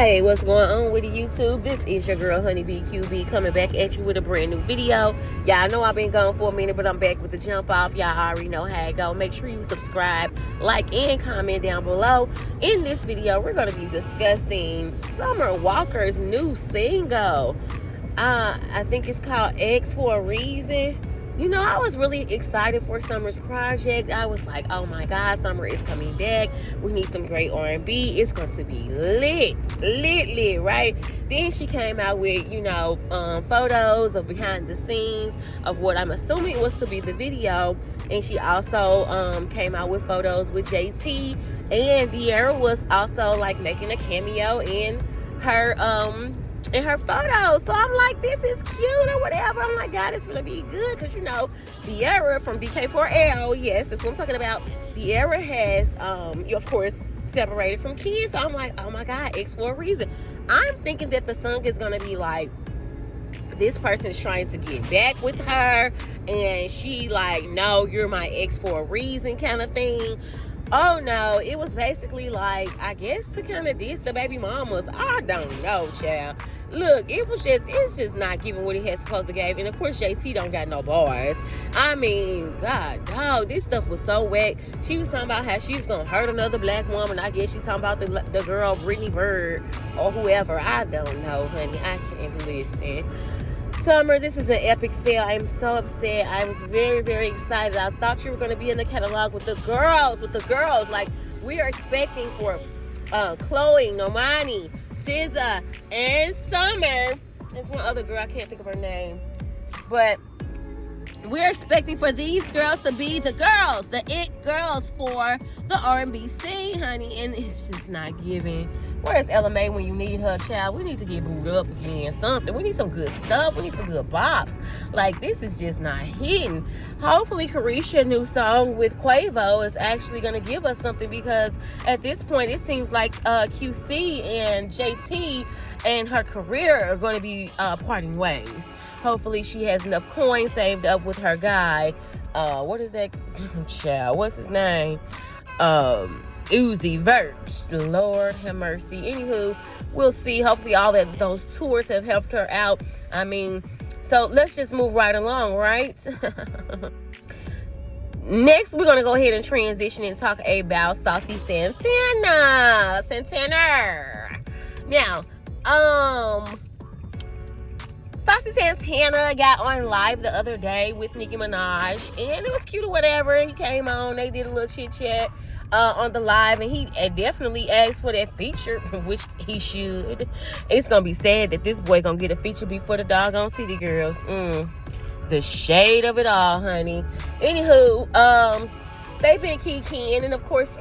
Hey, what's going on with YouTube? This is your girl Honeybee QB coming back at you with a brand new video. Y'all know I've been gone for a minute, but I'm back with the jump off. Y'all already know how it go. Make sure you subscribe, like, and comment down below. In this video, we're going to be discussing Summer Walker's new single. I think it's called X for a Reason. You know, I was really excited for Summer's project. I was like, oh my God, Summer is coming back. We need some great R&B. It's going to be lit, right? Then she came out with, photos of behind the scenes of what I'm assuming was to be the video. And she also came out with photos with JT. And Vieira was also like making a cameo in her photos. So I'm like, this is cute or whatever. I'm like, God, it's gonna be good because Vieira from DK4L, yes, that's what I'm talking about. Vieira has of course separated from kids. So I'm like, oh my God, X for a reason. I'm thinking that the song is gonna be like, this person is trying to get back with her and she like, no, you're my ex for a reason kind of thing. Oh no, it was basically like, I guess to kind of diss the baby mamas. I don't know, child. Look, it's just not giving what he had supposed to give. And of course, JT don't got no bars. I mean, God, dog, this stuff was so whack. She was talking about how she was gonna hurt another black woman. I guess she's talking about the girl Brittany Bird or whoever. I don't know, honey. I can't listen. Summer, this is an epic fail. I am so upset. I was very, very excited. I thought you were going to be in the catalog with the girls. Like, we are expecting for Chloe, Normani, SZA, and Summer. There's one other girl. I can't think of her name. But we're expecting for these girls to be the girls, the it girls for the R&B scene, honey. And it's just not giving. Where's Ella May when you need her, child? We need to get booed up again. Something. We need some good stuff. We need some good bops. Like, this is just not hitting. Hopefully, Kadashion new song with Quavo is actually going to give us something because at this point, it seems like QC and JT and her career are going to be parting ways. Hopefully, she has enough coins saved up with her guy. What is that? Child, what's his name? Uzi Vert. Lord have mercy. Anywho, we'll see. Hopefully all those tours have helped her out. I mean, so let's just move right along, right? Next, we're going to go ahead and transition and talk about Saucy Santana. Now, Saucy Santana got on live the other day with Nicki Minaj, and it was cute or whatever. He came on, they did a little chit chat on the live, and he definitely asked for that feature, which he should. It's gonna be sad that this boy gonna get a feature before the doggone City Girls. The shade of it all, honey. Anywho, they've been kikiing, and of course,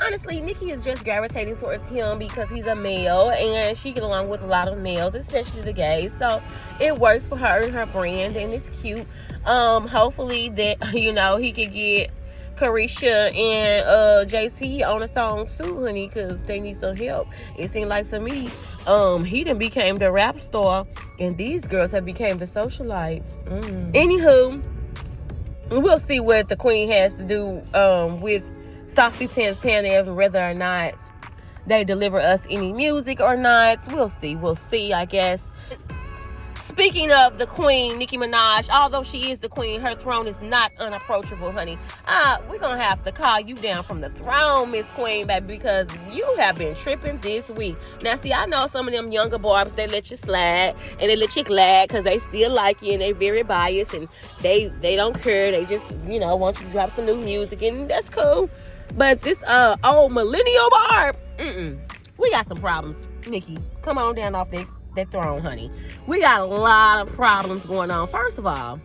honestly, Nicki is just gravitating towards him because he's a male, and she get along with a lot of males, especially the gays. So it works for her and her brand, and it's cute. Hopefully that he could get Kadashion and JT on a song too, honey, because they need some help. It seemed like to me, he done became the rap star, and these girls have became the socialites. Anywho, we'll see what the queen has to do with Saucy Santana, and whether or not they deliver us any music or not. We'll see, I guess. Speaking of the queen, Nicki Minaj, although she is the queen, her throne is not unapproachable, honey. We're going to have to call you down from the throne, Miss Queen, baby, because you have been tripping this week. Now, see, I know some of them younger barbs, they let you slide, and they let you glad because they still like you, and they very biased, and they don't care. They just, want you to drop some new music, and that's cool. But this old millennial barb, we got some problems. Nicki, come on down off that throne, honey. We got a lot of problems going on. First of all,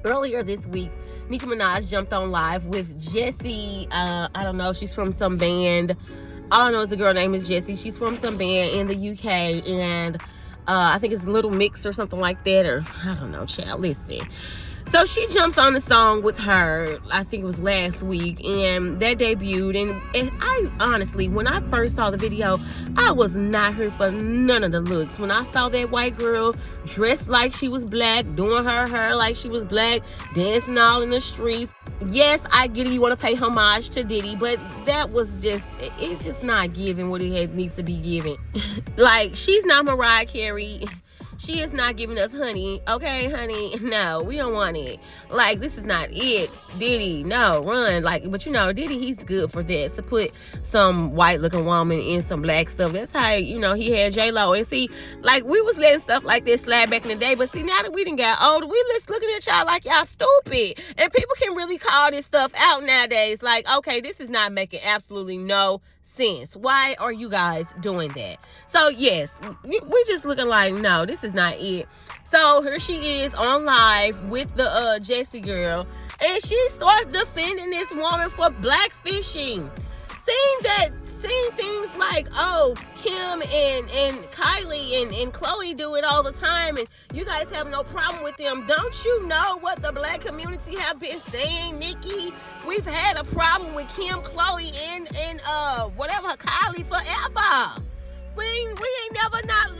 earlier this week, Nicki Minaj jumped on live with Jessy. I don't know. She's from some band. All I know is the girl name is Jessy. She's from some band in the UK, and I think it's Little Mix or something like that, or I don't know, child. Listen. So she jumps on the song with her, I think it was last week, and that debuted. And I honestly, when I first saw the video, I was not here for none of the looks. When I saw that white girl dressed like she was black, doing her hair like she was black, dancing all in the streets. Yes, I get it, you want to pay homage to Diddy, but that was just, it's just not giving what it needs to be given. Like, she's not Mariah Carey. She is not giving us honey. Okay, honey? No, we don't want it. Like, this is not it. Diddy, no, run. Like, but you know, Diddy, he's good for that. To put some white-looking woman in some black stuff. That's how, you know, he had J-Lo. And see, like, we was letting stuff like this slide back in the day. But see, now that we done got older, we just looking at y'all like y'all stupid. And people can really call this stuff out nowadays. Like, okay, this is not making absolutely no sense. Why are you guys doing that? So yes, we're just looking like, no, this is not it. So here she is on live with the Jessy girl, and she starts defending this woman for blackfishing. Seeing things like, oh, Kim and Kylie and Chloe do it all the time, and you guys have no problem with them. Don't you know what the black community have been saying, Nicki? We've had a problem with Kim, Chloe, and whatever, Kylie forever. We ain't never not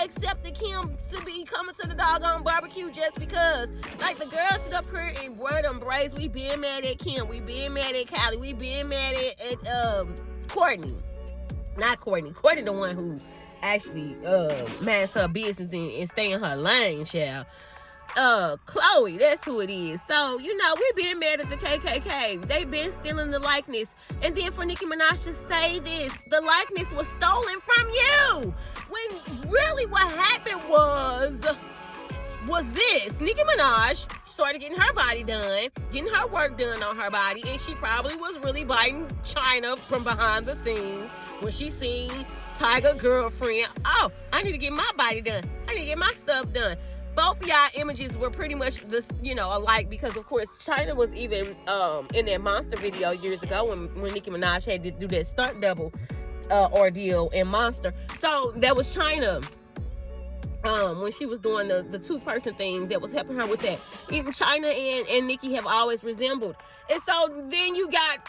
accepted Kim to be coming to the doggone barbecue just because. Like, the girls sit up here and wear them braids. We been mad at Kim. We been mad at Kylie. We been mad at Courtney. Not Courtney. Courtney the one who actually minds her business and stay in her lane, child. Chloe, that's who it is. So, you know, we been mad at the KKK. They been stealing the likeness. And then for Nicki Minaj to say this, the likeness was stolen from you. When really what happened was this. Nicki Minaj started getting her body done, getting her work done on her body, and she probably was really biting China from behind the scenes when she seen Tiger girlfriend. Oh, I need to get my body done. I need to get my stuff done. Both of y'all images were pretty much this, you know, alike, because of course China was even in that Monster video years ago when Nicki Minaj had to do that stunt double ordeal in Monster. So that was China when she was doing the two-person thing that was helping her with that. Even China and Nicki have always resembled. And so then you got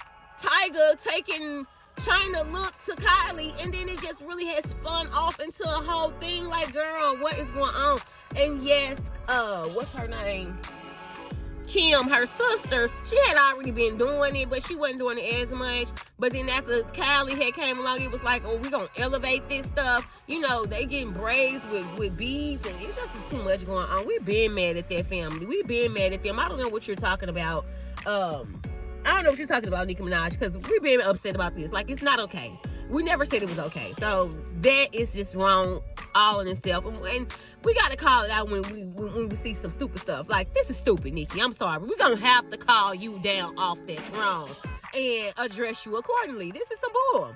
Tiger taking China look to Kylie, and then it just really has spun off into a whole thing like, girl, what is going on? And yes, what's her name? Kim, her sister, she had already been doing it, but she wasn't doing it as much. But then after Kylie had came along, it was like, oh, we're going to elevate this stuff. You know, they getting braids with beads, and it's just too much going on. We've been mad at that family. We've been mad at them. I don't know what you're talking about. I don't know what you're talking about, Nicki Minaj, because we've been upset about this. Like, it's not okay. We never said it was okay. So that is just wrong all in itself. And we got to call it out when we see some stupid stuff. Like, this is stupid, Nicki. I'm sorry. We're going to have to call you down off that throne and address you accordingly. This is some bull.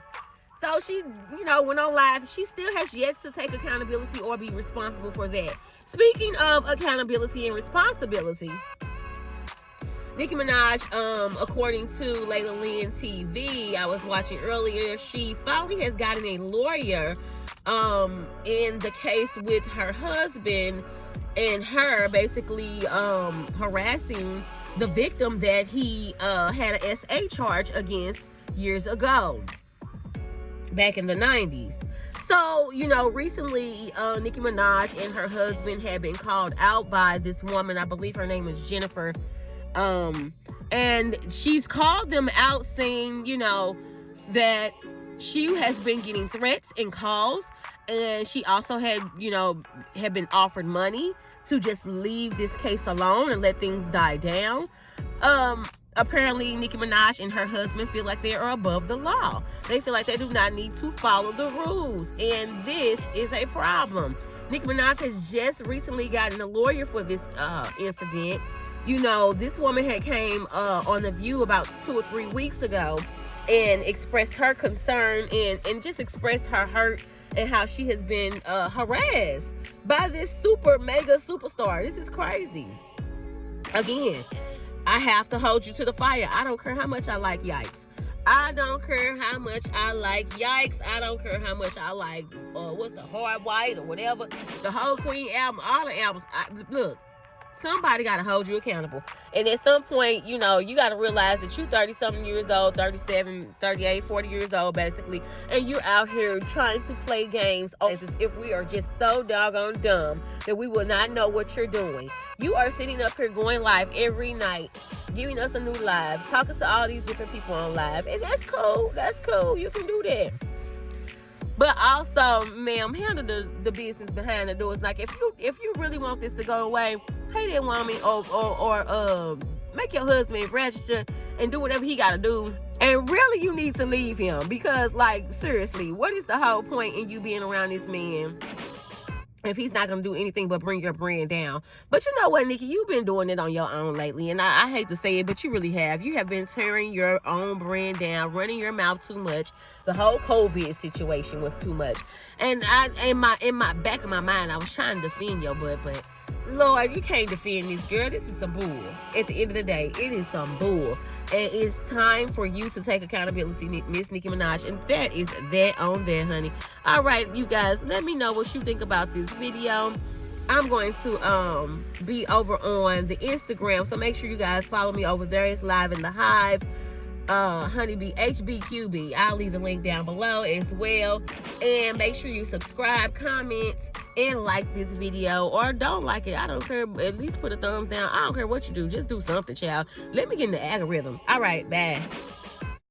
So she, you know, went on live. She still has yet to take accountability or be responsible for that. Speaking of accountability and responsibility, Nicki Minaj, according to Layla Lynn TV, I was watching earlier, she finally has gotten a lawyer in the case with her husband and her basically harassing the victim that he had an SA charge against years ago, back in the 90s. So, you know, recently Nicki Minaj and her husband had been called out by this woman. I believe her name is Jennifer. And she's called them out saying, you know, that she has been getting threats and calls, and she also had been offered money to just leave this case alone and let things die down. Apparently Nicki Minaj and her husband feel like they are above the law. They feel like they do not need to follow the rules, and this is a problem. Nicki Minaj has just recently gotten a lawyer for this incident. You know, this woman had came on The View about 2 or 3 weeks ago and expressed her concern and just expressed her hurt and how she has been harassed by this super mega superstar. This is crazy. Again, I have to hold you to the fire. I don't care how much I like Yikes. I don't care how much I like Yikes. I don't care how much I like what's the Hard White or whatever. The whole Queen album, all the albums. Look. somebody got to hold you accountable. And at some point, you know, you got to realize that you 30-something years old, 37, 38, 40 years old, basically, and you're out here trying to play games as if we are just so doggone dumb that we will not know what you're doing. You are sitting up here going live every night, giving us a new live, talking to all these different people on live, and that's cool. That's cool. You can do that. But also, ma'am, handle the business behind the doors. Like, if you really want this to go away, pay that woman or make your husband register and do whatever he got to do. And really, you need to leave him because, like, seriously, what is the whole point in you being around this man if he's not going to do anything but bring your brand down? But you know what, Nicki, you've been doing it on your own lately. And I hate to say it, but you really have. You have been tearing your own brand down, running your mouth too much. The whole COVID situation was too much. And in my back of my mind, I was trying to defend your butt, but Lord, you can't defend this, girl. This is some bull. At the end of the day, it is some bull. And it's time for you to take accountability, Miss Nicki Minaj. And that is that on there, honey. All right, you guys, let me know what you think about this video. I'm going to be over on the Instagram, so make sure you guys follow me over there. It's live in the Hive. Honeybee HBQB. I'll leave the link down below as well. And make sure you subscribe, comment, and like this video, or don't like it. I don't care. At least put a thumbs down. I don't care what you do. Just do something, child. Let me get in the algorithm. All right, bye.